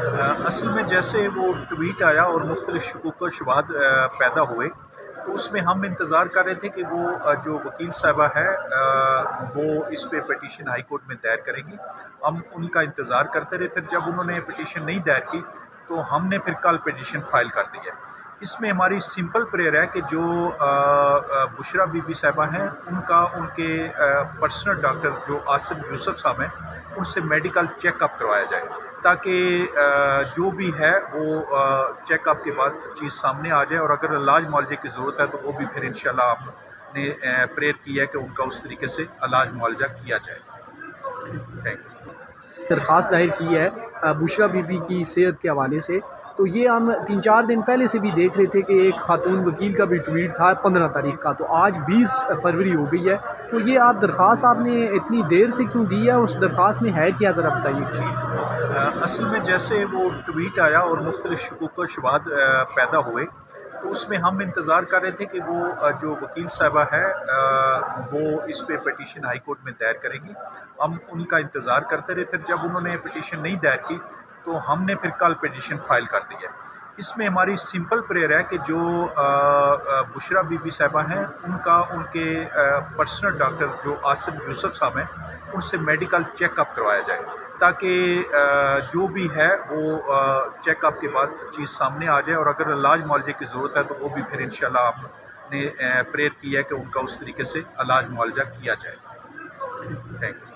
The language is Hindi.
असल में जैसे वो ट्वीट आया और मुख्तलिफ शकूक व शुबहात पैदा हुए, तो उसमें हम इंतज़ार कर रहे थे कि वो जो वकील साहिबा है वो इस पे पिटीशन हाई कोर्ट में दायर करेंगी। हम उनका इंतज़ार करते रहे, फिर जब उन्होंने पिटीशन नहीं दायर की तो हमने फिर कल पिटीशन फ़ाइल कर दी है। इसमें हमारी सिंपल प्रेयर है कि जो बुशरा बीबी साहिबा हैं उनका उनके पर्सनल डॉक्टर जो आसिफ यूसुफ साहब हैं उनसे मेडिकल चेकअप करवाया जाए, ताकि जो भी है वो चेकअप के बाद चीज़ सामने आ जाए, और अगर इलाज मुआवजे की ज़रूरत है तो वो भी फिर इंशाल्लाह हमने प्रेयर की है कि उनका उस तरीके से इलाज मुआवजा किया जाए। Thank you. दरख्वास्त दायर की है बुशरा बीबी की सेहत के हवाले से। तो ये हम 3-4 दिन पहले से भी देख रहे थे कि एक खातून वकील का भी ट्वीट था 15 तारीख का, तो आज 20 फरवरी हो गई है। तो ये आप दरख्वास्त आपने इतनी देर से क्यों दी है? उस दरख्वास्त में है क्या, ज़रा बताइए। असल में जैसे वो ट्वीट आया और मुख्तलिफ शकूक व शुबहात पैदा हुए, तो उसमें हम इंतज़ार कर रहे थे कि वो जो वकील साहिबा है वो इस पे पिटीशन हाई कोर्ट में दायर करेंगी। हम उनका इंतज़ार करते रहे, फिर जब उन्होंने पिटीशन नहीं दायर की तो हमने फिर कल पिटीशन फ़ाइल कर दी है। इसमें हमारी सिंपल प्रेयर है कि जो बुशरा बीबी साहिबा हैं उनका उनके पर्सनल डॉक्टर जो आसिफ यूसुफ साहब हैं उनसे मेडिकल चेकअप करवाया जाए, ताकि जो भी है वो चेकअप के बाद चीज़ सामने आ जाए, और अगर इलाज मुआवजे की ज़रूरत है तो वो भी फिर इंशाल्लाह हमने प्रेयर की है कि उनका उस तरीके से इलाज मुआवजा किया जाए। Thank you.